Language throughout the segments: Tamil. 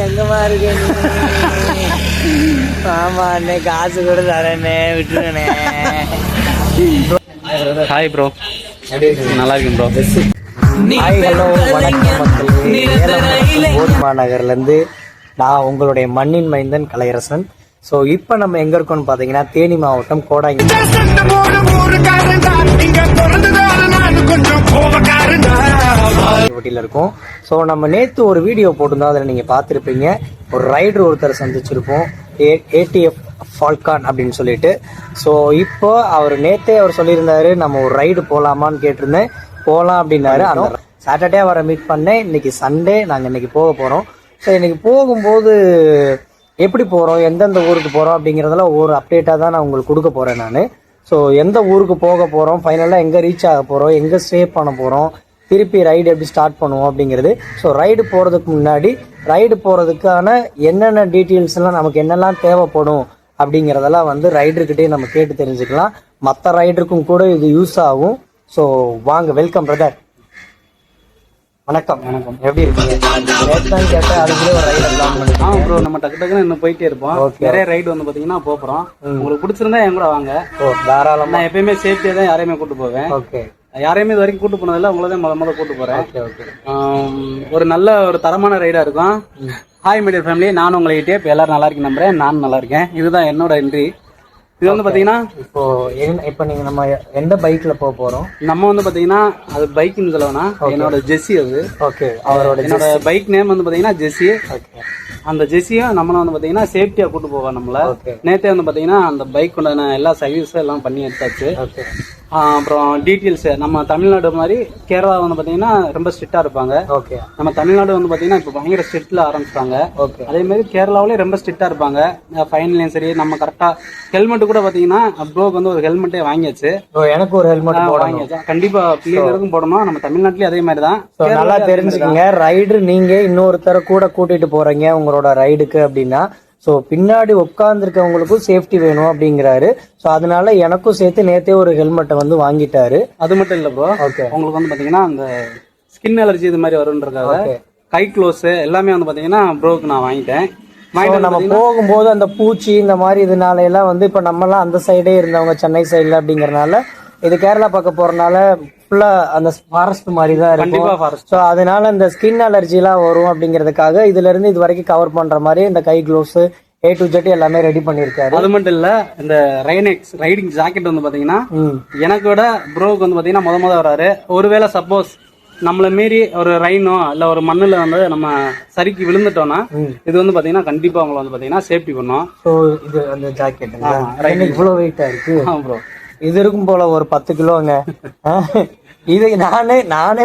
எங்கம்மா இருக்கு? ஆமா அண்ணே, காசு கூட தரேண்ணே, விட்டுருண்ணே. ஹாய் ப்ரோ, நல்லா இருக்கேன் ப்ரோ. ஹாய், ஹலோ, வணக்கம் மக்களே. கோடிமா நகர்லேருந்து நான் உங்களுடைய மண்ணின் மைந்தன் கலையரசன். ஸோ இப்போ நம்ம எங்கே இருக்கோம்னு பார்த்தீங்கன்னா தேனி மாவட்டம் கோடாங்கி வட்டியில் இருக்கும். ஸோ நம்ம நேற்று ஒரு வீடியோ போட்டிருந்தோம், அதில் நீங்கள் பார்த்துருப்பீங்க. ஒரு ரைடர் ஒருத்தரை சந்திச்சிருப்போம், ஏடிஎஃப் ஃபால்கான் அப்படின்னு சொல்லிட்டு. ஸோ இப்போ அவர் நேற்றே அவர் சொல்லியிருந்தாரு நம்ம ஒரு ரைடு போகலாமான்னு கேட்டிருந்தேன். போகலாம் அப்படின்னாரு. அந்த சாட்டர்டே அவரை மீட் பண்ணேன். இன்னைக்கு சண்டே, நாங்கள் இன்னைக்கு போக போகிறோம். ஸோ இன்னைக்கு போகும்போது எப்படி போகிறோம், எந்தெந்த ஊருக்கு போகிறோம் அப்படிங்கிறதெல்லாம் ஒரு அப்டேட்டாக தான் நான் உங்களுக்கு கொடுக்க போகிறேன் நான். ஸோ எந்த ஊருக்கு போக போகிறோம், ஃபைனலாக எங்கே ரீச் ஆக போகிறோம், எங்கே ஸ்டே பண்ண போகிறோம், திருப்பி ரைடு எப்படி ஸ்டார்ட் பண்ணுவோம் அப்படிங்கிறது. ஸோ ரைடு போகிறதுக்கு முன்னாடி ரைடு போகிறதுக்கான என்னென்ன டீட்டெயில்ஸ்லாம் நமக்கு என்னெல்லாம் தேவைப்படும் அப்படிங்கிறதெல்லாம் வந்து ரைடர்கிட்டே நம்ம கேட்டு தெரிஞ்சுக்கலாம். மற்ற ரைடருக்கும் கூட இது யூஸ் ஆகும். ஸோ வாங்க, வெல்கம் பிரதர். வணக்கம். வணக்கம், எப்படி இருக்கீங்க? நேற்று கேட்டால் அதுக்குள்ளே ஒரு ரைடு எல்லாம் பண்ணிக்கலாம் ப்ரோ. நம்ம டக்கு டக்குன்னு இன்னும் போயிட்டே இருப்போம். நிறைய ரைடு வந்து பார்த்தீங்கன்னா போகிறோம். உங்களுக்கு பிடிச்சிருந்தா என் கூட வாங்க. தாராளமாக. நான் எப்பயுமே சேஃப்டியாக தான் யாரையுமே கூட்டு போவேன். ஓகே, யாரையுமே இது வரைக்கும் கூட்டு போனதில்லை, உங்களை தான் முதல்ல கூட்டு போறேன். ஒரு நல்ல ஒரு தரமான ரைடா இருக்கும். ஹாய் மீடியா ஃபேமிலி, நான் உங்களை இப்போ எல்லாரும் நல்லா இருக்கேன் நம்புறேன். நான் நல்லா இருக்கேன். இதுதான் என்னோட என்ட்ரி. இது வந்து பாத்தீங்கன்னா இப்போ நீங்க நம்ம எந்த பைக்ல போக போறோம்? நம்ம வந்து பாத்தீங்கன்னா அது பைக்னு சொல்லணும்னா என்னோட ஜெஸ்ஸி. அது ஓகே, அவரோட என்னோட பைக் நேம் வந்து பாத்தீங்கன்னா ஜெஸ்ஸி. அந்த ஜெஸ்ஸியும் நம்மள வந்து பாத்தீங்கன்னா சேஃப்டியா கூட்டு போவோம். நம்மள நேத்தே வந்து பாத்தீங்கன்னா அந்த பைக் கொண்டான எல்லா சர்வீஸும் எல்லாம் பண்ணி எடுத்தாச்சு. அப்புறம் டீட்டெயில்ஸ் நம்ம தமிழ்நாடு மாதிரி கேரளா வந்து பாத்தீங்கன்னா ரொம்ப ஸ்ட்ரிக்டா இருப்பாங்க. நம்ம தமிழ்நாடு வந்து பாத்தீங்கன்னா இப்ப பயங்கர ஸ்ட்ரிக்ட்ல ஆரம்பிச்சிட்டாங்க. அதே மாதிரி கேரளாவிலே ரொம்ப ஸ்ட்ரிக்டா இருப்பாங்க. ஃபைன்லயும் சரி, நம்ம கரெக்டா ஹெல்மெட் கூட பாத்தீங்கன்னா ப்ரோக்கு வந்து ஒரு ஹெல்மெட்டே வாங்கியாச்சு. எனக்கு ஒரு ஹெல்மெட் வாங்கியாச்சு. கண்டிப்பா பிள்ளைங்களுக்கும் போடணும். நம்ம தமிழ்நாட்டிலயும் அதே மாதிரி தான். நல்லா தெரிஞ்சுக்கங்க, ரைடர் நீங்க இன்னொருத்தர கூட கூட்டிட்டு போறீங்க உங்களோட ரைடுக்கு அப்படின்னா, ஸோ பின்னாடி உட்காந்துருக்கவங்களுக்கும் சேஃப்டி வேணும் அப்படிங்கிறாரு. ஸோ அதனால எனக்கும் சேர்த்து நேத்தே ஒரு ஹெல்மெட்டை வந்து வாங்கிட்டாரு. அது மட்டும் இல்ல ப்ரோ, உங்களுக்கு வந்து பாத்தீங்கன்னா அந்த ஸ்கின் அலர்ஜி இது மாதிரி வரும்ன்றக்காக கை க்ளோஸ் எல்லாமே வந்து பாத்தீங்கன்னா ப்ரோக்கு நான் வாங்கிட்டேன். நம்ம போகும்போது அந்த பூச்சி இந்த மாதிரி இதனால எல்லாம் வந்து இப்ப நம்ம எல்லாம் அந்த சைடே இருந்தவங்க சென்னை சைட்ல அப்படிங்கறதுனால, இது கேரளா பக்கம் போறதுனால ஃபுல்லா அந்த ஃபாரஸ்ட் மாதிரி தான் இருக்கும். ஸோ அதனால இந்த ஸ்கின் அலர்ஜி எல்லாம் வரும் அப்படிங்கிறதுக்காக இதுல இருந்து இது வரைக்கும் கவர் பண்ற மாதிரி இந்த கை க்ளோவ்ஸ் A to Z எல்லாமே ரெடி பண்ணிருக்காரு. அது மட்டும் இல்ல, இந்த ரைடிங் ஜாக்கெட் வந்து பாத்தீங்கன்னா எனக்கு விட ப்ரோக்கு வந்து பாத்தீங்கன்னா முத வராரு. ஒருவேளை சப்போஸ் நம்மள மீறி ஒரு ரைனோ இல்ல ஒரு மண்ணுல வந்து நம்ம சரிக்கு விழுந்துட்டோம்னா இது வந்து பாத்தீங்கன்னா கண்டிப்பா அவங்களை வந்து பாத்தீங்கன்னா சேஃப்டி பண்ணும். ஸோ இது அந்த ஜாக்கெட் இவ்வளவு வெயிட்டா இருக்கு ப்ரோ. இது இருக்கும் போல ஒரு 10 கிலோங்க. இது நானே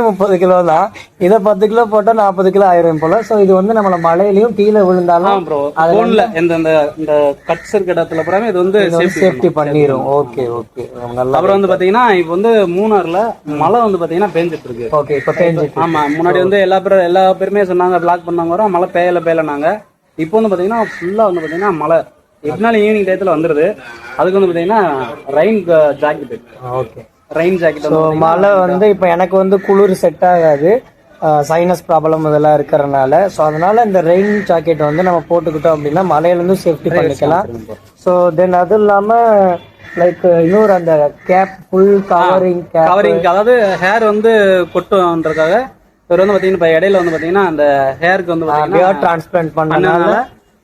30 கிலோ தான். இதை 10 கிலோ போட்டா 40 கிலோ ஆயிரம் போல. சோ இது வந்து நம்மள மழையிலயும் கீழே விழுந்தாலும் இந்த கட்ஸ் இருக்க இடத்துல பூரா இது வந்து சேஃப்டி பண்ணிரும். ஓகே ஓகே, நல்லா. அப்புறம் வந்து பாத்தீங்கன்னா இப்ப வந்து மூணார்ல மழை வந்து பாத்தீங்கன்னா பேஞ்சிட்டு இருக்கு. ஓகே, இப்ப பேஞ்சிட்டு. ஆமா, முன்னாடி வந்து எல்லா பேருமே சொன்னாங்க பிளாக் பண்ணாங்க வரோம், மழை பெய்யலனாங்க. இப்போ வந்து பாத்தீங்கன்னா ஃபுல்லா வந்து பாத்தீங்கன்னா மழை எப்படினாலும் ஈவினிங் டயத்துல வந்துருது. அதுக்கு வந்து பாத்தீங்கன்னா rain jacket. Okay, rain jacket. மழை வந்து இப்ப எனக்கு வந்து குளிர் செட் ஆகாது, சைனஸ் ப்ராப்ளம் இதெல்லாம் இருக்கிறதுனால. ஸோ அதனால இந்த ரெயின் ஜாக்கெட் வந்து நம்ம போட்டுக்கிட்டோம் அப்படின்னா மழையில இருந்து சேஃப்டி பண்ணிக்கலாம். ஸோ தென் அது இல்லாம லைக் இன்னொரு அந்த கேப் ஃபுல் கவரிங், அதாவது ஹேர் வந்து கொட்டுன்றதுக்காக இவர் வந்து பாத்தீங்கன்னா இப்ப இடையில வந்து பாத்தீங்கன்னா அந்த ஹேருக்கு வந்து ஹேர் டிரான்ஸ்பிளான்ட் பண்ணனால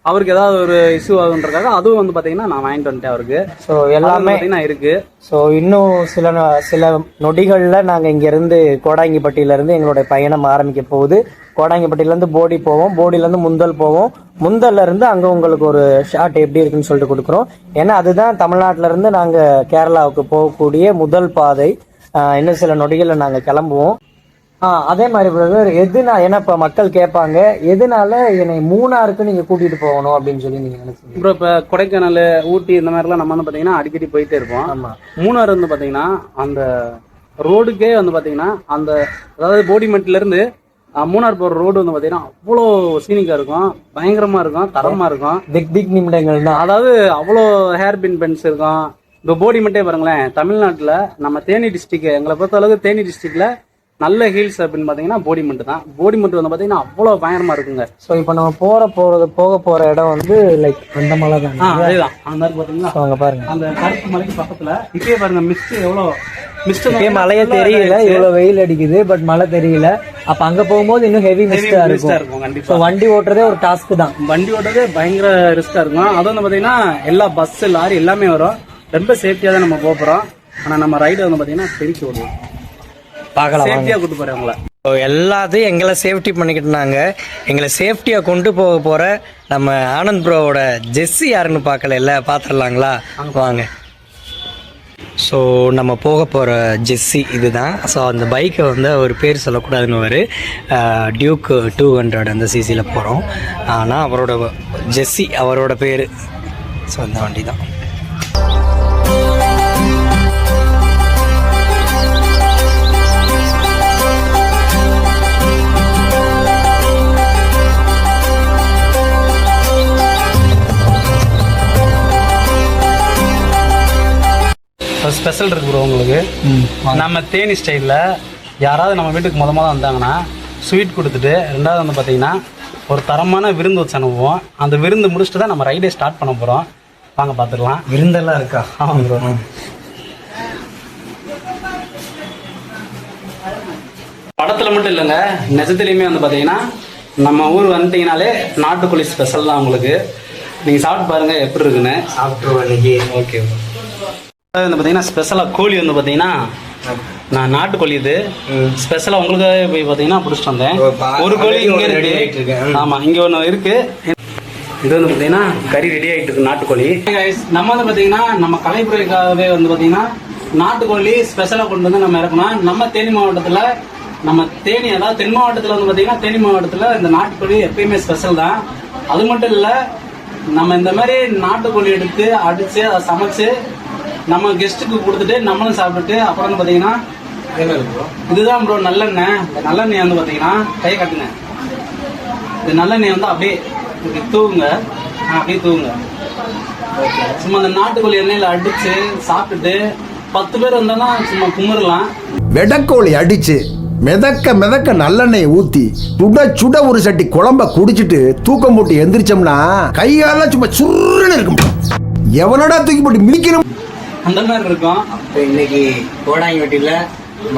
அவருக்கு ஏதாவது ஒரு இஷ்யூ ஆகுன்றதுக்காக அதுவும் வந்து பாத்தீங்கன்னா நான் வாங்கிட்டு வந்துட்டேன் அவருக்கு. ஸோ எல்லாமே இருக்கு. ஸோ இன்னும் சில நொடிகள்ல நாங்க இங்க இருந்து கோடாங்கிப்பட்டியில இருந்து எங்களுடைய பயணம் ஆரம்பிக்க போகுது. கோடாங்கிப்பட்டியில இருந்து போடி போவோம், போடியில இருந்து முந்தல் போவோம், முந்தல்ல இருந்து அங்க உங்களுக்கு ஒரு ஷாட் எப்படி இருக்குன்னு சொல்லிட்டு கொடுக்குறோம். ஏன்னா அதுதான் தமிழ்நாட்டுல இருந்து நாங்க கேரளாவுக்கு போகக்கூடிய முதல் பாதை. இன்னும் சில நொடிகள்ல நாங்க கிளம்புவோம். அதே மாதிரி பிரதர், ஏன்னா இப்ப மக்கள் கேட்பாங்க எதனால என்னை மூணாருக்கு நீங்க கூட்டிட்டு போகணும் அப்படின்னு சொல்லி நீங்க நினைச்சீங்க? ப்ரோ, இப்ப கொடைக்கானல், ஊட்டி இந்த மாதிரி எல்லாம் நம்ம வந்து பாத்தீங்கன்னா அடிக்கடி போயிட்டே இருப்போம். மூணார் வந்து பாத்தீங்கன்னா அந்த ரோடுக்கே வந்து பாத்தீங்கன்னா அந்த அதாவது போடிமெட்ல இருந்து மூணார் போற ரோடு வந்து பாத்தீங்கன்னா அவ்வளோ சீனிக்கா இருக்கும், பயங்கரமா இருக்கும், தரமா இருக்கும். திக் நிமிடங்கள் தான். அதாவது அவ்வளோ ஹேர் பின் பென்ஸ் இருக்கும். இப்போ போடிமெட்டே பாருங்களேன், தமிழ்நாட்டுல நம்ம தேனி டிஸ்ட்ரிக்ட், எங்களை பொறுத்த அளவுக்கு தேனி டிஸ்ட்ரிக்ட்ல நல்ல ஹீல்ஸ் அப்படின்னு பார்த்தீங்கன்னா போடி மட்டும் தான். போடி மட்டும் வந்து பார்த்தீங்கன்னா அவ்வளோ பயங்கரமாக இருக்குங்க. ஸோ இப்போ நம்ம போக போகிற இடம் வந்து லைக் அந்த மலை தான். அதேதான் அந்த மாதிரி பார்த்தீங்கன்னா அங்கே பாருங்க, அந்த கருப்பு மலைக்கு பக்கத்தில் இப்பயே பாருங்க மிஸ்ட் எவ்வளோ மிஸ்ட் மழையே தெரியல, இவ்வளவு வெயில் அடிக்குது பட் மழை தெரியல. அப்ப அங்க போகும்போது இன்னும் ஹெவி மிஸ்டா இருக்கும். கண்டிப்பா வண்டி ஓட்டுறதே ஒரு டாஸ்க் தான். வண்டி ஓட்டுறதே பயங்கர ரிஸ்கா இருக்கும். அது வந்து பாத்தீங்கன்னா எல்லா பஸ் லாரி எல்லாமே வரும். ரொம்ப சேஃப்டியா தான் நம்ம போறோம். ஆனா நம்ம ரைடு வந்து பாத்தீங்கன்னா தெரிச்சு ஓடுவோம், பார்க்கலாம், சேஃப்டியா கூட்டு போறேன் உங்களை. எல்லாத்தையும் எங்களை சேஃப்டி பண்ணிக்கிட்டுனாங்க. எங்களை சேஃப்டியா கொண்டு போற நம்ம ஆனந்த் ப்ரோவோட ஜெஸ்ஸி யாருன்னு பார்க்கல, பார்த்துடலாங்களா? வாங்க. ஸோ நம்ம போக போகிற ஜெஸ்ஸி இதுதான். ஸோ அந்த பைக்கை வந்து அவர் பேர் சொல்லக்கூடாதுன்னு ஒரு டியூக் 200 அந்த சிசியில் போகிறோம். ஆனால் அவரோட ஜெஸ்ஸி அவரோட பேர். ஸோ அந்த வண்டி தான். ஸ்பெஷல் இருக்கு ப்ரோ உங்களுக்கு. நம்ம தேனி ஸ்டைலில் யாராவது நம்ம வீட்டுக்கு முத வந்தாங்கன்னா ஸ்வீட் கொடுத்துட்டு, ரெண்டாவது வந்து பார்த்தீங்கன்னா ஒரு தரமான விருந்து வச்சு அனுப்புவோம். அந்த விருந்து முடிச்சுட்டு தான் நம்ம ரைடே ஸ்டார்ட் பண்ண போகிறோம். வாங்க பார்த்துக்கலாம். விருந்தெல்லாம் இருக்கா? ஆமாம் ப்ரோ. படத்தில் மட்டும் இல்லைங்க, நிஜத்துலையுமே வந்து பார்த்தீங்கன்னா நம்ம ஊர் வந்துட்டீங்கனாலே நாட்டுக்கோழி ஸ்பெஷல் தான் உங்களுக்கு. நீங்கள் சாப்பிட்டு பாருங்கள் எப்படி இருக்குன்னு. சாப்பிட்ருவோம் இன்னைக்கு. ஓகே. வந்து பார்த்தீங்கன்னா ஸ்பெஷலாக கோழி வந்து பார்த்தீங்கன்னா நான் நாட்டுக்கோழி இது ஸ்பெஷலாக உங்களுக்காக போய் பார்த்தீங்கன்னா பிடிச்சிட்டு வந்தேன். ஒரு கோழி இங்கே இருக்கு. ஆமாம், இங்கே ஒன்று இருக்கு. இது வந்து பார்த்தீங்கன்னா கறி ரெடி ஆகிட்டு இருக்கு, நாட்டுக்கோழி. நம்ம வந்து பார்த்தீங்கன்னா நம்ம கலைப்புறைக்காகவே வந்து பார்த்தீங்கன்னா நாட்டுக்கோழி ஸ்பெஷலாக கொண்டு வந்து நம்ம இறக்கணும். நம்ம தேனி மாவட்டத்தில், நம்ம தேனி அதாவது தென் மாவட்டத்தில் வந்து பார்த்தீங்கன்னா தேனி மாவட்டத்தில் இந்த நாட்டுக்கோழி எப்பயுமே ஸ்பெஷல் தான். அது மட்டும் இல்லை, நம்ம இந்த மாதிரி நாட்டுக்கோழி எடுத்து அடித்து அதை சமைச்சு நம்ம கெஸ்ட்டுக்கு கொடுத்துட்டு நம்மளும் சாப்பிட்டுட்டு அப்புறம் வந்து பார்த்தீங்கன்னா இதுதான் ப்ரோ நல்லெண்ணெய். நல்லெண்ணெய் வந்து பார்த்தீங்கன்னா கையை கட்டுங்க. இந்த நல்லெண்ணெய் வந்து அப்படியே தூவுங்க, அப்படியே தூவுங்க. சும்மா அந்த நாட்டுக்கோழி எண்ணெயில் அடித்து சாப்பிட்டுட்டு 10 பேர் வந்தோன்னா சும்மா கும்பிடலாம். வெடக்கோழி அடிச்சு மிதக்க நல்லெண்ணெய் ஊத்தி சுட ஒரு சட்டி குழம்ப குடிச்சிட்டு தூக்கம் போட்டு எந்திரிச்சோம்னா கையால சும்மா சுருன்னு இருக்கும். எவனடா தூக்கி போட்டு மிதிக்கணும் அந்த மாதிரி இருக்கும். அப்போ இன்னைக்கு கோடாங்கட்டியில்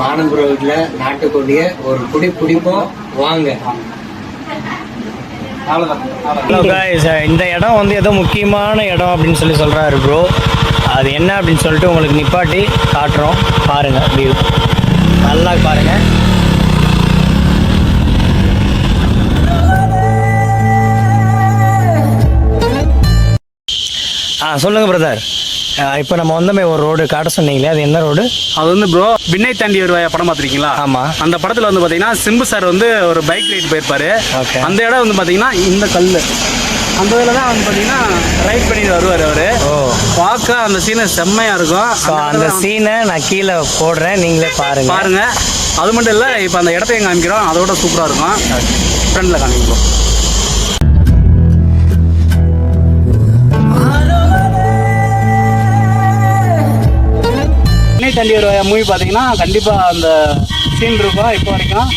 ஆனந்த் ப்ரோ வீட்டில் நாட்டுக்கோழியை ஒரு பிடிப்போம். வாங்க. இந்த இடம் வந்து ஏதோ முக்கியமான இடம் அப்படின்னு சொல்றாரு ப்ரோ. அது என்ன அப்படின்னு சொல்லிட்டு உங்களுக்கு நிப்பாட்டி காட்டுறோம். பாருங்க, வியூ நல்லா பாருங்க. சொல்லுங்க பிரதர். இப்போ நம்ம வந்தோமே ஒரு ரோடு காட்ட சொன்னீங்களே, அது என்ன ரோடு? அது வந்து ப்ரோ விண்ணை தாண்டி வருவாயா படம் பார்த்துருக்கீங்களா? ஆமாம். அந்த படத்தில் வந்து பார்த்தீங்கன்னா சிம்பு சார் வந்து ஒரு பைக் ரைட் போயிருப்பாரு. அந்த இடம் வந்து பார்த்தீங்கன்னா இந்த கல், அந்த இதில் தான் வந்து பார்த்தீங்கன்னா ரைட் பண்ணி வருவார் அவர். பார்க்க அந்த சீனை செம்மையாக இருக்கும். அந்த சீனை நான் கீழே போடுறேன், நீங்களே பாருங்க. அது மட்டும் இல்லை, இப்போ அந்த இடத்த எங்கே காமிக்கிறோம் அதோட சூப்பராக இருக்கும். ஃப்ரெண்டில் காமிக்கிறோம். தண்டி வருவாயா மூவி பார்த்தீங்கன்னா கண்டிப்பாக அந்த சீன் இருக்கும் இப்போ வரைக்கும்.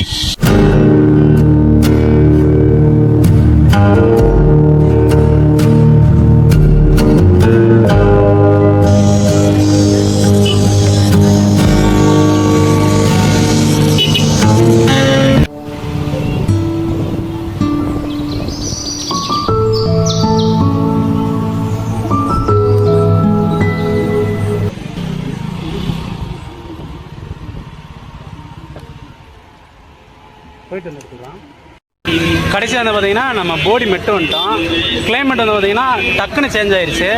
போயிட்டு வந்துருக்குறோம். கடைசி வந்து பார்த்தீங்கன்னா நம்ம போடி மெட்டு வந்துட்டோம். கிளைமேட் வந்து பார்த்தீங்கன்னா டக்குன்னு சேஞ்ச் ஆயிடுச்சு.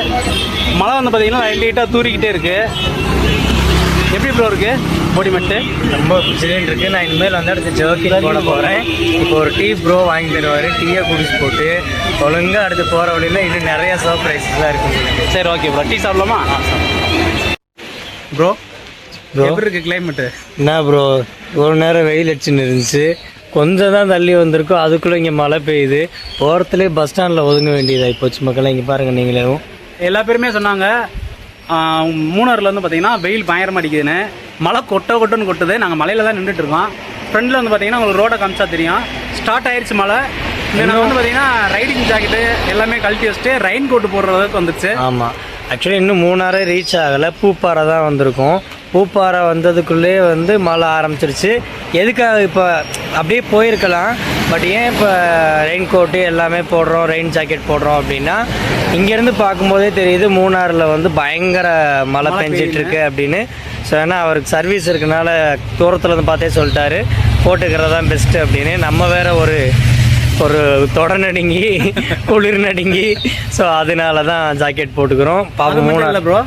மழை வந்து பார்த்தீங்கன்னா லைட்டாக தூரிக்கிட்டே இருக்கு. எப்படி ப்ரோ இருக்கு போடி மெட்டு? ரொம்ப சிலிண்ட் இருக்கு. நான் இனிமேல் வந்து அடுத்து ஜர்க்கின் போட போகிறேன். இப்போ ஒரு டீ ப்ரோ வாங்கி தருவார். டீயை குடிச்சு போட்டு ஒழுங்காக அடுத்து போகிற வழியில் இன்னும் நிறைய சர்ப்ரைஸ்லாம் இருக்கு. சரி, ஓகே ப்ரோ, டீ சாப்பிடலாமா? ப்ரோ எப்படி இருக்கு கிளைமேட்டு? என்ன ப்ரோ, ஒரு நேரம் வெயில் அடிச்சுன்னு இருந்துச்சு, கொஞ்சம் தான் தள்ளி வந்திருக்கோம், அதுக்குள்ளே இங்கே மழை பெய்யுது. ஓரத்துலேயே பஸ் ஸ்டாண்டில் ஒதுங்க வேண்டியதாகி போச்சு மக்களை. இங்கே பாருங்கள் நீங்களே. எல்லா பேருமே சொன்னாங்க மூணாறுல வந்து பார்த்தீங்கன்னா வெயில் பயங்கரமாக அடிக்குதுன்னு. மழை கொட்டுன்னு கொட்டுது. நாங்கள் மலையில் தான் நின்றுட்டு இருக்கோம். ஃப்ரண்ட்டில் வந்து பார்த்தீங்கன்னா உங்களுக்கு ரோடை காமிச்சா தெரியும். ஸ்டார்ட் ஆயிடுச்சு மழை. நான் வந்து பார்த்தீங்கன்னா ரைடிங் ஜாக்கெட்டு எல்லாமே கழட்டி வச்சுட்டு ரெயின் கோட்டு போடுற அளவுக்கு வந்துச்சு. ஆமாம், ஆக்சுவலி இன்னும் மூணாரே ரீச் ஆகலை, பூப்பாறை தான் வந்திருக்கும். பூப்பாறை வந்ததுக்குள்ளே வந்து மழை ஆரம்பிச்சிருச்சு. எதுக்காக இப்போ அப்படியே போயிருக்கலாம், பட் ஏன் இப்போ ரெயின் கோட்டு எல்லாமே போடுறோம், ரெயின் ஜாக்கெட் போடுறோம் அப்படின்னா, இங்கேருந்து பார்க்கும்போதே தெரியுது மூணாறில் வந்து பயங்கர மழை பெஞ்சிட்ருக்கு அப்படின்னு. ஸோ ஏன்னா அவருக்கு சர்வீஸ் இருக்கனால தூரத்தில் வந்து பார்த்தே சொல்லிட்டாரு போட்டுக்கிறது தான் பெஸ்ட்டு அப்படின்னு. நம்ம வேறு ஒரு தொடர் நடுங்கி குளிர் நடுங்கி, ஸோ அதனால தான் ஜாக்கெட் போட்டுக்கிறோம். பார்க்க மூணு ப்ரோ.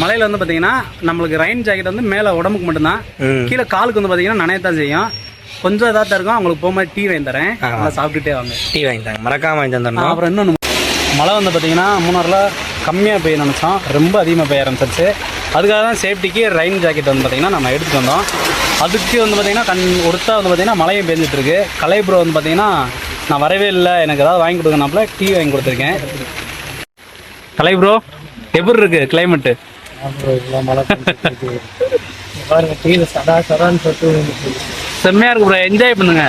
மலையில் வந்து பார்த்தீங்கன்னா நம்மளுக்கு ரெயின் ஜாக்கெட் வந்து மேலே உடம்புக்கு மட்டும்தான், கீழே காலுக்கு வந்து பார்த்தீங்கன்னா நனையத்தான் செய்யும். கொஞ்சம் இதாக தான் இருக்கும். அவங்களுக்கு போகும்போது டீ வாங்கி தரேன், நல்லா சாப்பிட்டுட்டே வாங்க. டீ வாங்கி தாங்க, மறக்காம வாங்கி தந்துடணும். அப்புறம் இன்னொன்று, மழை வந்து பார்த்தீங்கன்னா மூணாரில் கம்மியாக பெய்ய நினச்சோம், ரொம்ப அதிகமாக பெய்ய ஆரம்பிச்சிருச்சு. அதுக்காக தான் சேஃப்டிக்கு ரெயின் ஜாக்கெட் வந்து பார்த்திங்கன்னா நம்ம எடுத்துகிட்டு வந்தோம். அதுக்கு வந்து பார்த்திங்கன்னா ஒருத்தா வந்து பார்த்திங்கன்னா மழையும் பெஞ்சிட்ருக்கு. கலை ப்ரோ வந்து பார்த்திங்கன்னா நான் வரவே இல்லை, எனக்கு ஏதாவது வாங்கி கொடுங்கனாப்புல டீ வாங்கி கொடுத்துருக்கேன். கலை ப்ரோ எப்படி இருக்குது கிளைமேட்டு? செம்மையாக இருக்கு ப்ரோ, என்ஜாய் பண்ணுங்க,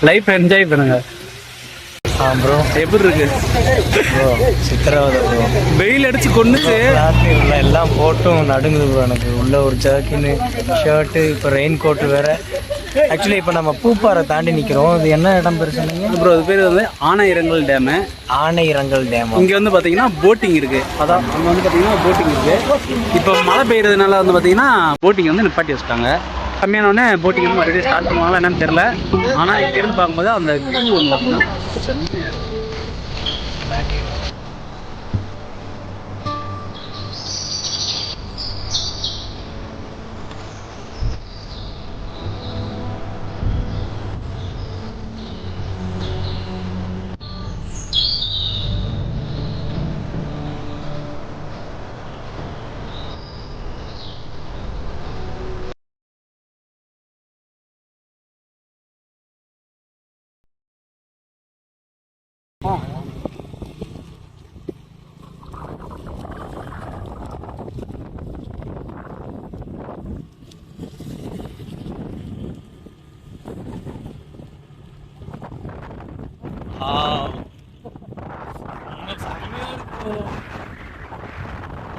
லைஃப் என்ஜாய் பண்ணுங்க. ப்ரோ எப்படி இருக்கு ப்ரோ? சித்திரவதை ப்ரோ, வெயில் அடிச்சு கொண்டுச்சு, உள்ள எல்லாம் போட்டும் நடுங்குது ப்ரோ. எனக்கு உள்ள ஒரு ஜர்க்கின்னு, ஷர்ட்டு, இப்போ ரெயின் கோட்டு வேற. ஆக்சுவலி இப்போ நம்ம பூப்பாறை தாண்டி நிற்கிறோம். இது என்ன இடம் பேர் சொன்னீங்க ப்ரோ? அது பேர் வந்து ஆனையிரங்கல் டேமு. ஆனையிரங்கல் டேம். இங்கே வந்து பார்த்தீங்கன்னா போட்டிங் இருக்குது. அதான் அங்கே வந்து பார்த்தீங்கன்னா போட்டிங் இருக்குது. இப்போ மழை பெய்யறதுனால வந்து பார்த்தீங்கன்னா போட்டிங் வந்து நிப்பாட்டி வச்சுட்டாங்க. கம்மியானோடனே போட்டிங் வந்து மறுபடியும் ஸ்டார்ட் பண்ணுவாங்களா என்னன்னு தெரில. ஆனால் இங்கேருந்து பார்க்கும்போது அந்த கியூ ஒன்று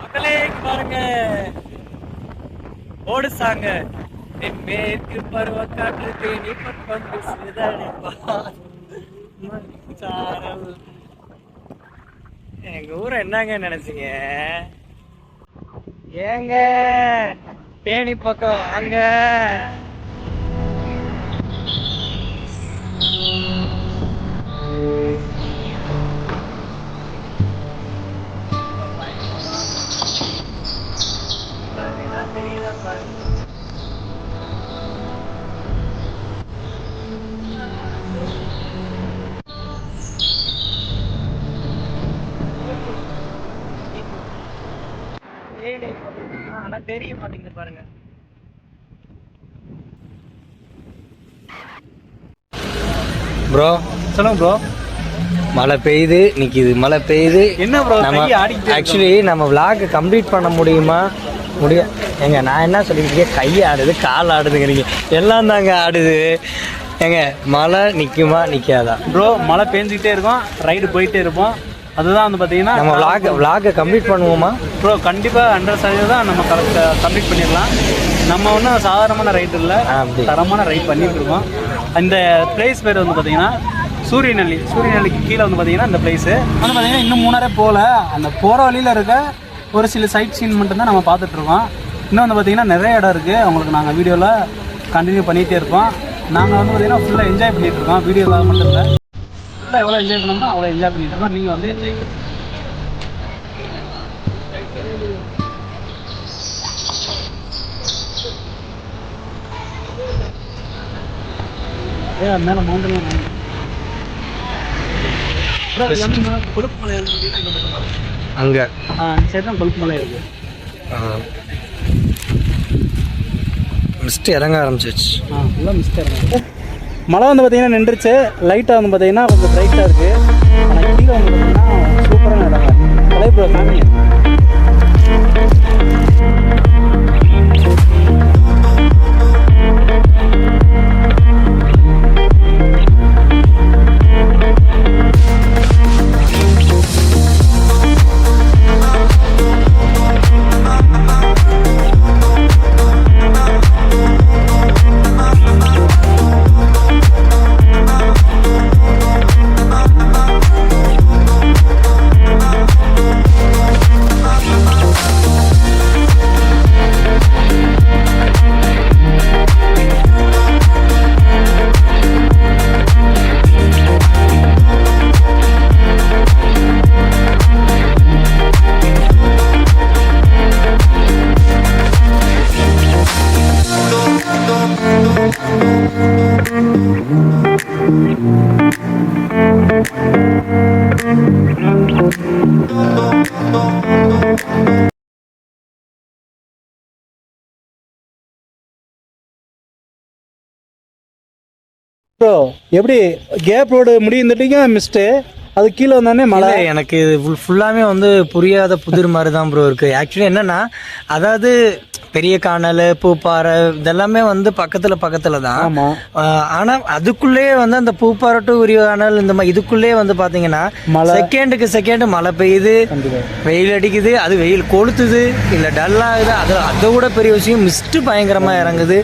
மக்களே பாருங்க, ஓடுசாங்க மேற்கு பருவ காற்று தேனி பட்டு சிதறடிப்பார். எங்க ஊரை என்னங்க நினைச்சீங்க? ஏங்க தேனி பக்கம் வாங்க. ஆனா தெரிய மாட்டேங்குது பாருங்க. ப்ரோ சொல்லுங்க ப்ரோ. மழை பெய்யுது, நிற்கிது, மழை பெய்யுது. என்ன ப்ரோ நம்ம ஆக்சுவலி நம்ம விளாக் கம்ப்ளீட் பண்ண முடியுமா? ஏங்க நான் என்ன சொல்லியிருக்கேன், கை ஆடுது, கால் ஆடுதுங்கிறீங்க, எல்லாம் தாங்க ஆடுது. ஏங்க மழை நிற்குமா நிற்காதா? ப்ரோ மழை பெஞ்சிக்கிட்டே இருக்கும், ரைடு போயிட்டே இருப்போம். அதுதான் வந்து பார்த்தீங்கன்னா நம்ம விளாகை கம்ப்ளீட் பண்ணுவோமா ப்ரோ? கண்டிப்பாக 100% தான் நம்ம கம்ப்ளீட் பண்ணிடலாம். நம்ம ஒன்றும் சாதாரணமான ரைடு இல்லை, தரமான ரைட் பண்ணிட்டு இருக்கோம். இந்த பிளேஸ் பேர் வந்து பார்த்தீங்கன்னா சூரியநெல்லிக்கு கீழே வந்து பார்த்தீங்கன்னா இந்த பிளேஸு வந்து பார்த்தீங்கன்னா இன்னும் மூணாரே போகல. அந்த போகிற வழியில் இருக்க ஒரு சில சைட் சீன் மட்டும்தான் நம்ம பார்த்துட்ருக்கோம். இன்னும் வந்து பார்த்தீங்கன்னா நிறைய இடம் இருக்குது, அவங்களுக்கு நாங்கள் வீடியோவில் கண்டினியூ பண்ணிகிட்டே இருப்போம். நாங்கள் வந்து பார்த்தீங்கன்னா ஃபுல்லாக என்ஜாய் பண்ணிகிட்டு இருக்கோம். வீடியோவில் மட்டும் இல்லை, ஃபுல்லாக எவ்வளோ என்ஜாய் பண்ணோம்னா அவ்வளோ என்ஜாய் பண்ணிட்டு இருக்கோம். நீங்கள் வந்து என்ஜாய் மேலே மவுண்டன் கொழுப்பு மலை அங்கே சரி தான் கொழுப்பு மலை இருக்குது. மிஸ்ட் இறங்க ஆரம்பிச்சிச்சு. ஃபுல்லாக மிஸ்ட் இறங்க. மழை வந்து பார்த்தீங்கன்னா நின்றுச்சு. லைட்டாக வந்து பார்த்தீங்கன்னா கொஞ்சம் பிரைட்டாக இருக்குது. ஆனால் கீழே வந்து பார்த்தீங்கன்னா சூப்பரான இடங்க. கலை ப்ரோ ஃபேமிலி ப்ரோ எப்படி கேப் ரோடு முடிந்துட்டீங்க மிஸ்ட்டு அது கீழே வந்தானே மழை. எனக்கு இது ஃபுல்லாமே வந்து புரியாத புதிர் மாதிரி தான் ப்ரோ இருக்கு. ஆக்சுவலி என்னன்னா, அதாவது பெரிய காணல், பூப்பாறை இதெல்லாமே வந்து பக்கத்துல தான். ஆனா அதுக்குள்ளேயே வந்து அந்த பூப்பாறை டு உரியானல் இந்த மாதிரி இதுக்குள்ளேயே வந்து பாத்தீங்கன்னா செகண்டுக்கு செகண்ட் மழை பெய்யுது, வெயில் அடிக்குது, அது வெயில் கொளுத்துது, இல்ல டல் ஆகுது. அதை விட பெரிய விஷயம் மிஸ்ட் பயங்கரமா இறங்குது.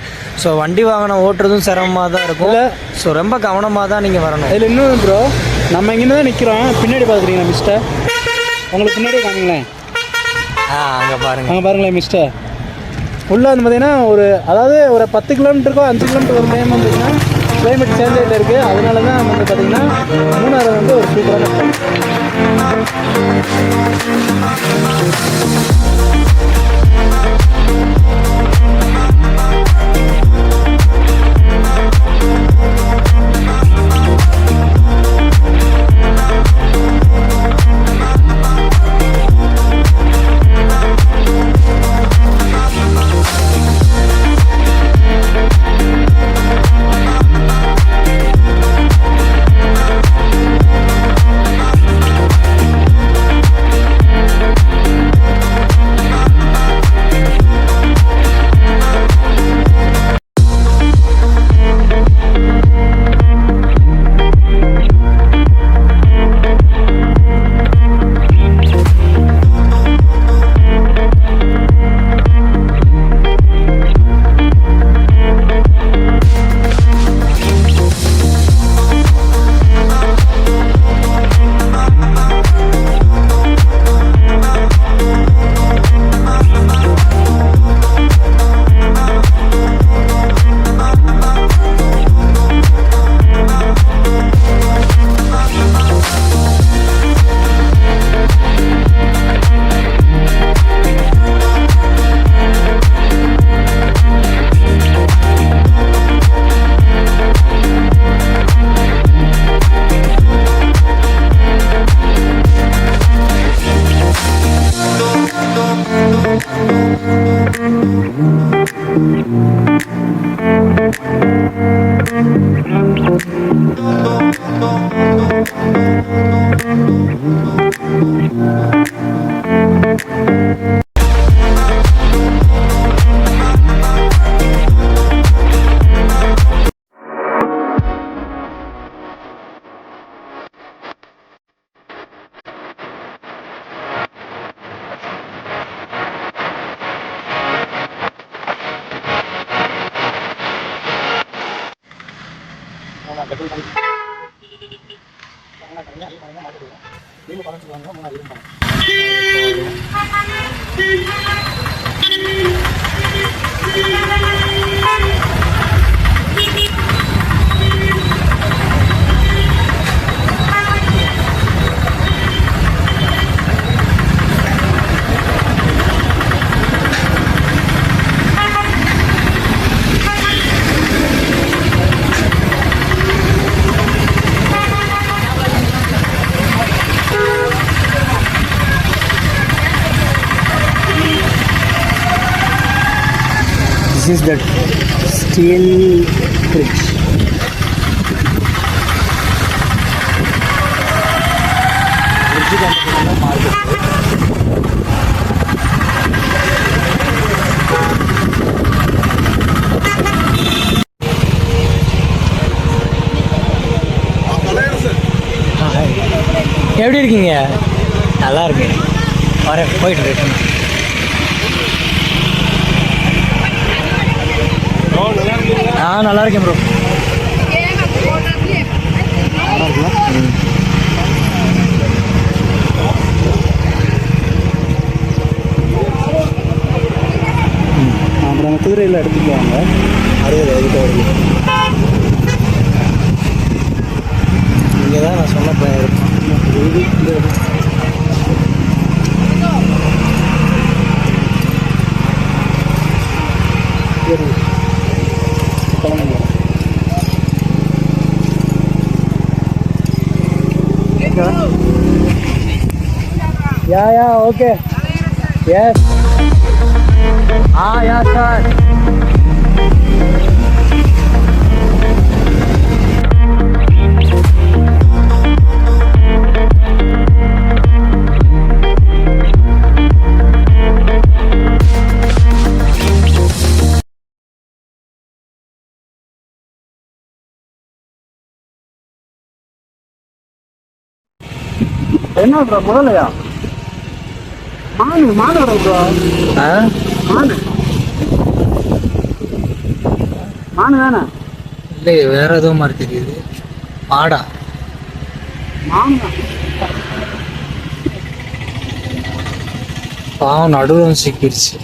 ஸோ வண்டி வாகனம் ஓட்டுறதும் சிரமமாக தான் இருக்கும். ஸோ ரொம்ப கவனமாக தான் நீங்கள் வரணும். இதில் இன்னும் ப்ரோ நம்ம இங்கே தான் நிற்கிறோம், பின்னாடி பார்க்குறீங்களா மிஸ்டர்? உங்களுக்கு பின்னாடியே காமிங்களேன். அங்கே பாருங்களேன் மிஸ்டர். ஃபுல்லாக வந்து பார்த்தீங்கன்னா அதாவது ஒரு 10 கிலோமீட்டருக்கோ 5 கிலோமீட்டர் ஒரு டைம் வந்துச்சுன்னா கிளைமேட் சேஞ்ச் ஆகிட்டு இருக்குது. அதனால தான் வந்து பார்த்தீங்கன்னா மூணாறு வந்து ஒரு சூப்பரான This is the steel bridge. எப்படி இருக்கீங்க? நல்லா இருக்கு. வரேன், போயிட்டு இருக்கேன். நல்லா இருக்கேன் ப்ரோ. அப்புறம் குதிரையில் எடுத்துட்டு வாங்க. 60 அதுக்கிட்ட வருது. இங்கே தான் நான் சொன்ன பையன். Yeah, okay. Yes. Yeah, sir. என்ன ப்ரோ முதலையா? மானு ப்ரோ. மானு தானே? இல்லை வேற ஏதோ மாதிரி தெரியுது. மாடா? மானு பாவம் நடுவில் சிக்கிடுச்சு.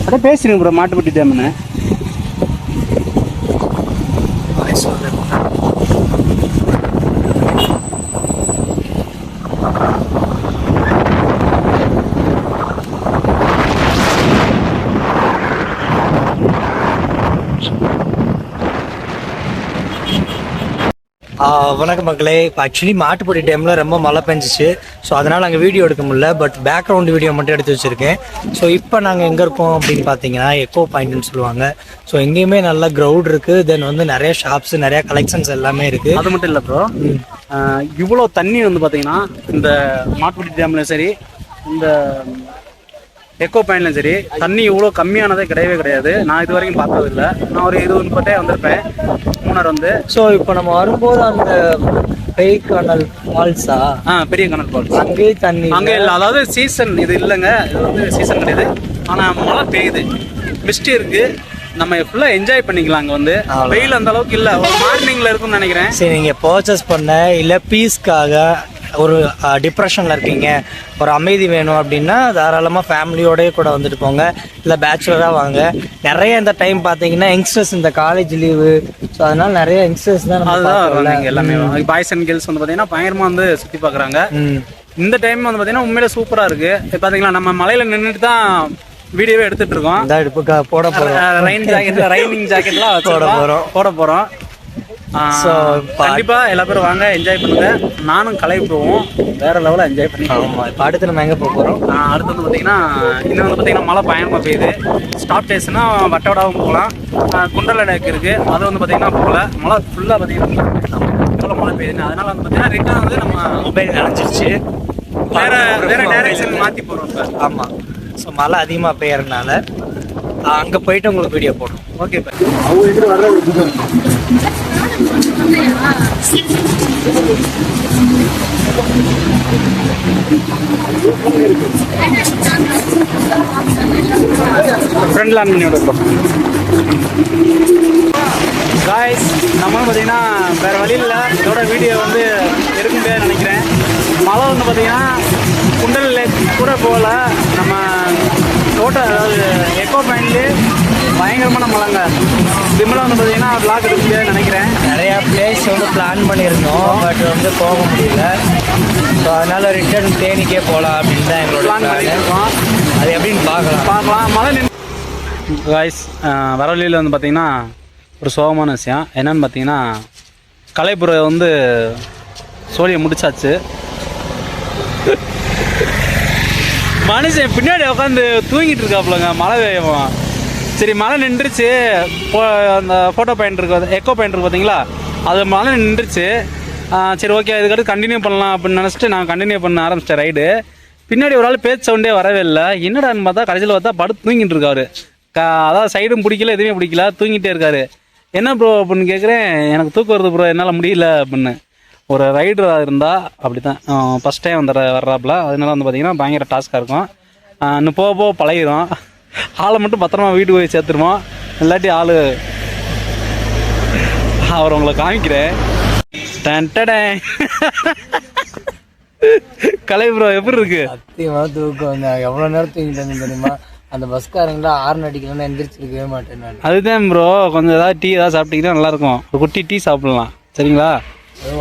அப்படியே பேசுறீங்க ப்ரோ மாட்டுப்பட்டி டேம்னு. வணக்கம் மக்களே. இப்போ ஆக்சுவலி மாட்டுப்பட்டி டைமில் ரொம்ப மழை பெஞ்சிச்சு. ஸோ அதனால் நாங்கள் வீடியோ எடுக்க முடியல. பட் பேக்ரவுண்டு வீடியோ மட்டும் எடுத்து வச்சுருக்கேன். ஸோ இப்போ நாங்கள் எங்கே இருக்கோம் அப்படின்னு பார்த்தீங்கன்னா எக்கோ பாயிண்ட்னு சொல்லுவாங்க. ஸோ எங்கேயுமே நல்ல க்ரௌட் இருக்குது. தென் வந்து நிறைய ஷாப்ஸ், நிறைய கலெக்ஷன்ஸ் எல்லாமே இருக்குது. அது மட்டும் இல்லை ப்ரோ, இவ்வளோ தண்ணி வந்து பார்த்தீங்கன்னா இந்த மாட்டுப்பட்டி டேம்லையும் சரி, இந்த எக்கோ பாயிண்ட்லையும் சரி, தண்ணி இவ்வளோ கம்மியானதே கிடையவே கிடையாது. நான் இது வரைக்கும் பார்த்தது இல்லை. நான் ஒரு 20 முப்பட்டே வந்திருப்பேன் மூணார் வந்து. ஸோ இப்போ நம்ம வரும்போது அந்த பெரிய கனல் ஃபால்ஸா? பெரிய கனல் ஃபால்ஸ் அங்கேயே தண்ணி அங்கே இல்லை. அதாவது சீசன் இது இல்லைங்க, இது வந்து சீசன் கிடையாது. ஆனால் மழை பெய்யுது, மிஸ்ட் இருக்கு, நம்ம ஃபுல்லாக என்ஜாய் பண்ணிக்கலாம். அங்கே வந்து வெயில் அந்த அளவுக்கு இல்லை, ஒரு மார்னிங்கில் இருக்கும்னு நினைக்கிறேன். சரி, நீங்கள் பர்ச்சேஸ் பண்ண இல்லை பீஸ்க்காக ஒரு டிப்ரெஷனில் இருக்கீங்க, ஒரு அமைதி வேணும் அப்படின்னா தாராளமாக ஃபேமிலியோடய கூட வந்துட்டு போங்க, இல்லை பேச்சுலராக வாங்க. நிறைய இந்த டைம் பார்த்தீங்கன்னா யங்ஸ்டர்ஸ், இந்த காலேஜ் லீவு, ஸோ அதனால் நிறைய யங்ஸ்டர்ஸ் தான் அதுதான் எல்லாமே பாய்ஸ் அண்ட் கேர்ள்ஸ் வந்து பார்த்தீங்கன்னா பயங்கரமாக வந்து சுற்றி பார்க்குறாங்க. இந்த டைம் வந்து பார்த்தீங்கன்னா உண்மையிலே சூப்பராக இருக்குது. பார்த்தீங்களா, நம்ம மலையில் நின்றுட்டு தான் வீடியோவே எடுத்துட்டு இருக்கோம். போட போகிறோம் ரைனிங் ஜாக்கெட்லாம் போட போகிறோம். கண்டிப்பா எல்லா பேரும் வாங்க, என்ஜாய் பண்ணுங்க. நானும் கலை போவோம், வேற லெவலில் என்ஜாய் பண்ணிக்கலாம். இப்போ அடுத்து நம்ம எங்கே போகிறோம்? அடுத்து வந்து பார்த்தீங்கன்னா இன்னும் வந்து பார்த்தீங்கன்னா மழை பயங்கரமாக பெய்யுது. ஸ்டாப் ஸ்டேஷனா வட்டவடாவும் போகலாம், குண்டல லேக் இருக்கு, அது வந்து பார்த்தீங்கன்னா போகல. மழை ஃபுல்லாக பார்த்தீங்கன்னா மழை பெய்யுது. அதனால வந்து பார்த்தீங்கன்னா ரிட்டர்ன் வந்து நம்ம மொபைல் நினைச்சிருச்சு, வேற டைரக்ஷன் மாற்றி போகிறோம் சார். ஆமாம். ஸோ மழை அதிகமாக பெய்யறதுனால அங்கே போயிட்டு உங்களுக்கு வீடியோ போடுறோம். Okay sir. அவங்க இது வர்றது ஃப்ரெண்ட் லேண்ட் பண்ணி விடுறோம். காய்ஸ், நம்மளும் பார்த்தீங்கன்னா வேறு வழி இல்லை, இதோட வீடியோ வந்து எடுக்க முடியாதுன்னு நினைக்கிறேன். மழை வந்து பார்த்தீங்கன்னா குண்டல் லேக் கூட போகல, நம்ம டோட்டல் அதாவது எக்கோ பாயிண்ட்லேயே பயங்கரமான மழைங்க. சிம்மில் வந்து பார்த்தீங்கன்னா பிளாக் எடுக்க முடியாதுன்னு நினைக்கிறேன். நிறையா பிளேஸ் வந்து பிளான் பண்ணியிருந்தோம், பட் வந்து போக முடியல. ஸோ அதனால் ரிட்டர்ன் தேனிக்கே போகலாம் அப்படின்னு தான் எங்களோட பிளான் பண்ணியிருக்கோம். அது எப்படின்னு பார்க்கலாம். மழை காய்ஸ், வர வழியில் வந்து பார்த்தீங்கன்னா ஒரு சோகமான விஷயம் என்னன்னு பார்த்தீங்கன்னா, கலைப்புறை வந்து சோழியை முடிச்சாச்சு. மனுஷன் பின்னாடி உட்காந்து தூங்கிட்டு இருக்காப்புலங்க, மழை பெய்யமா. சரி, மழை நின்றுச்சு. அந்த ஃபோட்டோ பாயிண்ட் இருக்கு, எக்கோ பாயிண்ட் இருக்கு பார்த்தீங்களா, அது மழை நின்றுச்சு. சரி ஓகே, இதுக்கடுத்து கண்டினியூ பண்ணலாம் அப்படின்னு நினச்சிட்டு நான் கண்டினியூ பண்ண ஆரம்பிச்சிட்டேன் ரைடு. பின்னாடி ஒரு ஆள் பேச்சு சவுண்டே வரவே இல்லை. என்னடான்னு பார்த்தா கடைசியில் பார்த்தா படுத்து தூங்கிட்டு இருக்காரு. அதாவது சைடும் பிடிக்கல, எதுவுமே பிடிக்கல, தூங்கிட்டே இருக்காரு. என்ன ப்ரோ அப்படின்னு கேட்குறேன். எனக்கு தூக்கம் வருது ப்ரோ, என்னால் முடியல அப்படின்னு. ஒரு ரைடராக இருந்தால் அப்படி தான், ஃபஸ்ட் டைம் வர்றாப்புல, அதனால வந்து பார்த்திங்கன்னா பயங்கர டாஸ்க்காக இருக்கும். இன்னும் போக போக பழகிடும். ஆளை மட்டும் பத்திரமா வீட்டுக்கு போய் சேர்த்துருவோம், இல்லாட்டி ஆள் அவர் உங்களை காமிக்கிறேன். கலை ப்ரோ எப்படி இருக்கு? சத்தியமாக தூக்கம் எவ்வளோ நேரம் தூங்கிட்டு தெரியுமா? அந்த பஸ்காரங்களா ஆர்ன் அடிக்கலன்னா எந்திரிச்சிருக்கவே மாட்டேன் நான். அதுதான் ப்ரோ, கொஞ்சம் ஏதாவது டீ ஏதாவது சாப்பிட்டீங்கன்னா நல்லாயிருக்கும். ஒரு குட்டி டீ சாப்பிடலாம், சரிங்களா?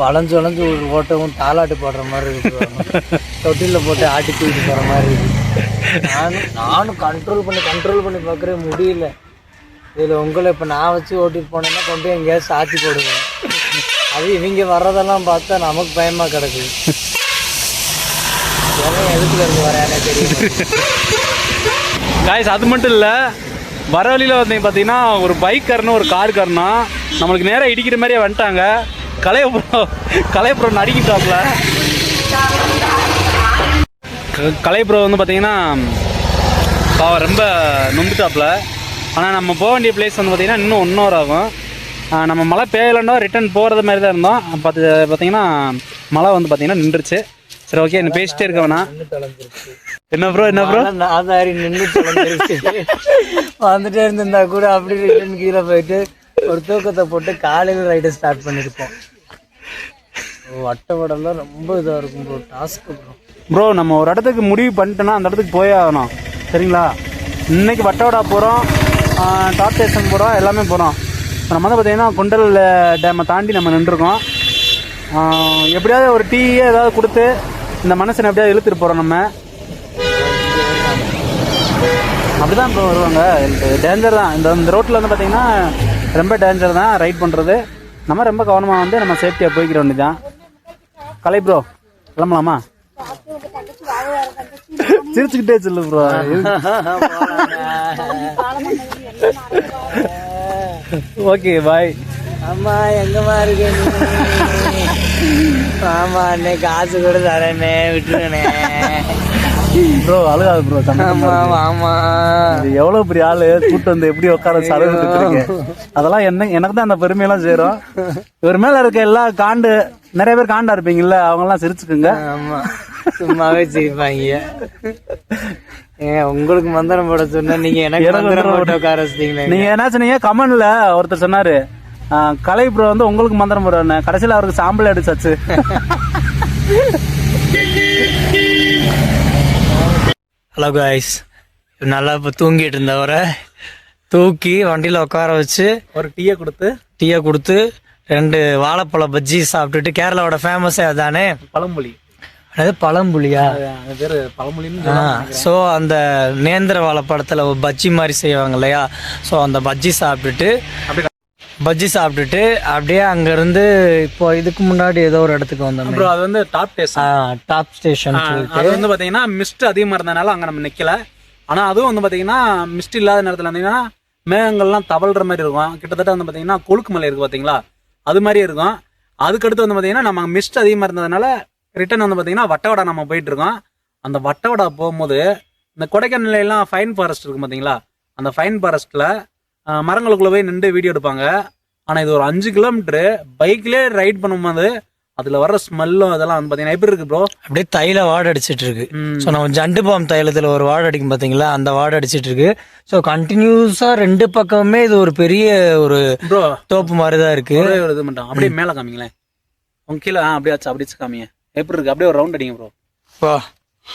வளைஞ்சு வளைஞ்சு ஒரு ஓட்டவும் தாளாட்டு போடுற மாதிரி இருக்கு, தொட்டிலில் போட்டு ஆட்டி தூக்கிட்டு போகிற மாதிரி இருக்கு. நானும் கண்ட்ரோல் பண்ணி பார்க்குறேன், முடியல. இதில் உங்களை இப்போ நான் வச்சு ஓட்டிட்டு போனேன்னா கொண்டு போய் எங்கேயாவது சாத்தி போடுவேன். அது இவங்க வர்றதெல்லாம் பார்த்தா நமக்கு பயமாக கிடக்குது. எதுக்குல இருந்து வரானே தெரியும். காய்ஸ், அது மட்டும் இல்லை, வர வழியில் வந்து பார்த்தீங்கன்னா ஒரு பைக்காரனும் ஒரு காருக்காரனும் நம்மளுக்கு நேராக இடிக்கிற மாதிரியே வந்துட்டாங்க. கலை ப்ரோ நடிக்கிட்டாப்ல. கலை ப்ரோ வந்து பார்த்தீங்கன்னா ரொம்ப நொந்துட்டாப்ல. ஆனால் நம்ம போக வேண்டிய பிளேஸ் வந்து பார்த்தீங்கன்னா இன்னும் 1 hour ஆகும். நம்ம மழை பெய்யலன்னா ரிட்டர்ன் போகிறது மாதிரி தான் இருந்தோம். பார்த்தீங்கன்னா மழை வந்து பார்த்தீங்கன்னா நின்றுச்சு. சரி ஓகே, என்ன பேசிட்டே இருக்க வேணா. என்ன ப்ரோ நாதாரி நின்று வந்துட்டே இருந்திருந்தா கூட அப்படி ரிட்டர்ன் கீழே போயிட்டு ஒரு தூக்கத்தை போட்டு காலையில் ரைடை ஸ்டார்ட் பண்ணியிருப்போம். வட்டவடெல்லாம் ரொம்ப இதாக இருக்கும் ப்ரோ, டாஸ்க்கு ப்ரோ. நம்ம ஒரு இடத்துக்கு முடிவு பண்ணிட்டோன்னா அந்த இடத்துக்கு போயே ஆகணும், சரிங்களா? இன்னைக்கு வட்டவடா போகிறோம், டாப் ஸ்டேஷன் போகிறோம், எல்லாமே போகிறோம். நம்ம வந்து பார்த்தீங்கன்னா குண்டல் டேமை தாண்டி நம்ம நின்றுருக்கோம். எப்படியாவது ஒரு டீயே ஏதாவது கொடுத்து இந்த மனுஷனை எப்படியாவது இழுத்துட்டு போகிறோம். நம்ம அப்படிதான் இப்போ வருவாங்க. டேஞ்சர் தான் இந்த ரோட்டில் வந்து பார்த்தீங்கன்னா ரொம்ப டேஞ்சர் தான் ரைட் பண்ணுறது. நம்ம ரொம்ப கவனமாக வந்து நம்ம சேஃப்டியாக போய்க்கிற வேண்டியதான். கலை ப்ரோ கிளம்பலாமா? சிரிச்சுக்கிட்டே சொல்லு ப்ரோ. Okay bye. ஆமா, எங்கம்மா இருக்கு? ஆமா அண்ணே, காசு கூட தரேனே, விட்டுருனே ப்ரோ. அழுகாது ப்ரோ. ஆமா ஆமா, எவ்வளவு பெரிய ஆளு கூட்டு வந்து எப்படி உட்கார அழுகுறீங்க? அதெல்லாம் எனக்கு தான் அந்த பெருமையெல்லாம் சேரும். இவர் மேல இருக்க எல்லா நிறைய பேர் காண்டா இருப்பீங்கல்ல, அவங்க எல்லாம் சிரிச்சுக்குங்க. ஆமா, சும்மாவே சிரிப்பாங்க. உங்களுக்கு மந்திரம் போட சொன்னா நீங்க எனக்கு மந்திரம் போட்டு உட்கார வச்சிட்டீங்களே. நீங்க என்ன சொன்னீங்க கமெண்ட்ல? ஒருத்தர் சொன்னாரு கலை ப்ரோ வந்து உங்களுக்கு மந்திரம் போடுவானு, கடைசியில் அவருக்கு சாம்பல் அடிச்சாச்சு. ஹலோ காய்ஸ், நல்லா இப்போ தூங்கிட்டு இருந்தவரை தூக்கி வண்டியில் உட்கார வச்சு ஒரு டீயை கொடுத்து 2 வாழைப்பழ பஜ்ஜி சாப்பிட்டுட்டு, கேரளாவோட ஃபேமஸே அதானே பழமொழி. அதாவது பழம்புலியா பேரு பழமொழின்னு. ஸோ அந்த நேந்திர வாழைப்பழத்தில் பஜ்ஜி மாதிரி செய்வாங்க இல்லையா? ஸோ அந்த பஜ்ஜி சாப்பிட்டுட்டு அப்படியே அங்கேருந்து இப்போ இதுக்கு முன்னாடி ஏதோ ஒரு இடத்துக்கு வந்தோம். அது வந்து டாப் ஸ்டேஷன். அது வந்து பார்த்தீங்கன்னா மிஸ்ட் அதிகமாக இருந்ததுனால அங்கே நம்ம நிற்கல. ஆனால் அதுவும் வந்து பார்த்தீங்கன்னா மிஸ்ட் இல்லாத நேரத்தில் இருந்தீங்கன்னா மேகங்கள்லாம் தவழ்கிற மாதிரி இருக்கும். கிட்டத்தட்ட வந்து பார்த்தீங்கன்னா கொழுக்கு மலை இருக்குது பார்த்தீங்களா, அது மாதிரி இருக்கும். அதுக்கடுத்து வந்து பார்த்தீங்கன்னா நம்ம மிஸ்ட் அதிகமாக இருந்ததுனால ரிட்டர்ன் வந்து பார்த்தீங்கன்னா வட்டவடா நம்ம போயிட்டு இருக்கோம். அந்த வட்டவடா போகும்போது இந்த கொடைக்கானல்லாம் ஃபைன் ஃபாரஸ்ட் இருக்கும் பார்த்தீங்களா, அந்த ஃபைன் ஃபாரஸ்ட்டில் மரங்களுக்குள்ளே போய் நின்று வீடியோ எடுப்பாங்க. ஆனால் இது ஒரு 5 கிலோமீட்டரு பைக்லேயே ரைட் பண்ணும்போது அதில் வர்ற ஸ்மெல்லும் அதெல்லாம் வந்து பார்த்தீங்கன்னா எப்படி இருக்கு ப்ரோ? அப்படியே தைல வாடை அடிச்சிட்டு இருக்கு. ஸோ நம்ம ஜண்டு பாம் தைலத்தில் ஒரு வாடை அடிக்கும் பார்த்தீங்களா, அந்த வாடை அடிச்சிட்டு இருக்கு. ஸோ கண்டினியூஸாக 2 பக்கமுமே இது ஒரு பெரிய ஒரு ப்ரோ தோப்பு மாதிரி தான் இருக்கு. ஒரு இது மட்டும் அப்படியே மேலே காமிங்களேன், உங்க கீழே அப்படியே காமிங்க எப்படி இருக்கு. அப்படியே ஒரு ரவுண்ட் அடிங்க ப்ரோ. இப்போ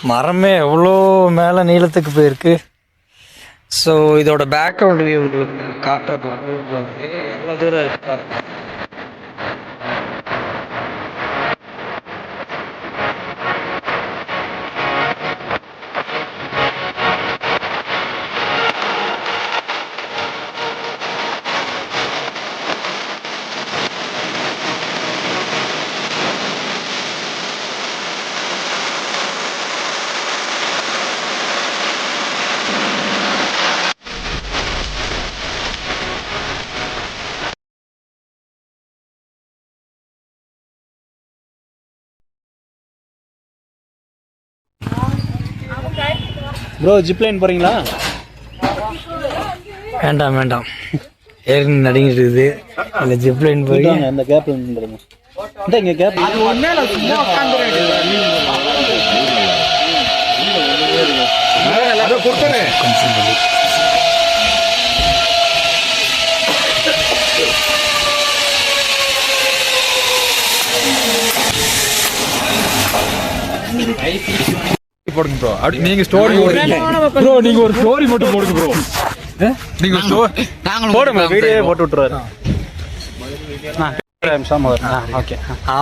மரமே எவ்வளோ மேலே நீளத்துக்கு போயிருக்கு. ஸோ இதோட பேக்ரவுண்ட் வியூ உங்களுக்கு காட்டுறோம். எவ்வளோ தூரம் இருக்கு. ப்ரோ ஜிப்லைன் போறீங்களா? வேண்டாம், ஏறி நடிங்கிட்டு இருக்குது. அந்த ஜிப்லைன் போய் அந்த கேப்ல நின்றுங்க. இங்க கேப் போடுங்க ப்ரோ. அப்படி நீங்க ஸ்டோரி ப்ரோ, நீங்க ஒரு ஸ்டோரி மட்டும் போடுங்க ப்ரோ. நீங்க ஸ்டோரி போடுங்க, வீடியோ போட்டு விட்டுருவாரு.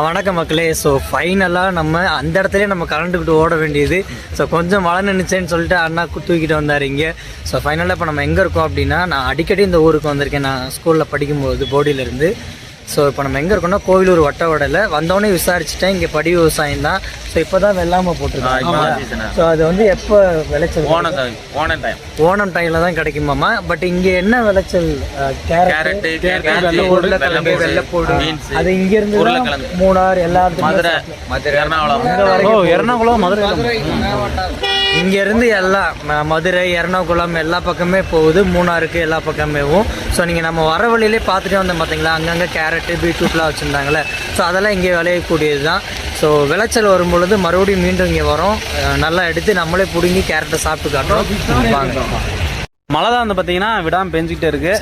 வணக்கம் மக்களே. ஸோ ஃபைனலாக நம்ம அந்த இடத்துலேயே நம்ம கரண்ட்டுக்கிட்டு ஓட வேண்டியது. ஸோ கொஞ்சம் மழை நின்றுச்சேன்னு சொல்லிட்டு அண்ணா தூக்கிட்டு வந்தார் இங்கே. ஸோ ஃபைனலாக இப்போ நம்ம எங்கே இருக்கோம் அப்படின்னா, நான் அடிக்கடி இந்த ஊருக்கு வந்திருக்கேன் நான் ஸ்கூலில் படிக்கும்போது போடியிலேருந்து. ஸோ இப்போ நம்ம எங்கே இருக்கோம்னா கோவிலூர் வட்டவடையில் வந்தோடனே விசாரிச்சுட்டேன், இங்கே படி விவசாயம் தான். ஸோ இப்போ தான் வெள்ளாமை போட்டிருக்காங்க. ஸோ அது வந்து எப்போ விளைச்சல்? ஓணம் டைமில் தான் கிடைக்குமாமா. பட் இங்கே என்ன விளைச்சல்? கேரட், உருளைக்கிழங்கு, வெள்ளைப்பூடு. அது இங்கேருந்து மூணார் எல்லா எர்ணாகுளம், மதுரை, இங்கேருந்து எல்லாம் மதுரை, எர்ணாகுளம் எல்லா பக்கமே போகுது, மூணாருக்கு எல்லா பக்கமேவும். ஸோ நீங்கள் நம்ம வர வழியிலே பார்த்துட்டே வந்தோம் பார்த்தீங்களா, அங்கங்கே கேரட்டு பீட்ரூட்லாம் வச்சுருந்தாங்களே. ஸோ அதெல்லாம் இங்கே விளையக்கூடியது தான். ஸோ விளைச்சல் வரும்பொழுது மறுபடியும் மீண்டும் இங்கே வரோம், நல்லா எடுத்து நம்மளே பிடுங்கி கேரட்டை சாப்பிட்டு காட்டுறோம். வாங்க. மழை தான் வந்து பார்த்தீங்கன்னா விடாமல் பெஞ்சிக்கிட்டே இருக்கு.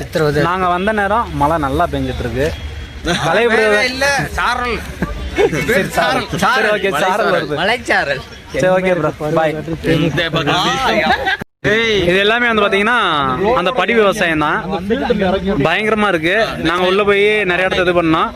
நாங்கள் வந்த நேரம் மழை நல்லா பெஞ்சிட்டு இருக்கு. இது எல்லாமே வந்து பாத்தீங்கன்னா அந்த படி விவசாயம் தான், பயங்கரமா இருக்கு. நாங்க உள்ள போய் நிறைய இடத்த இது பண்ணோம்.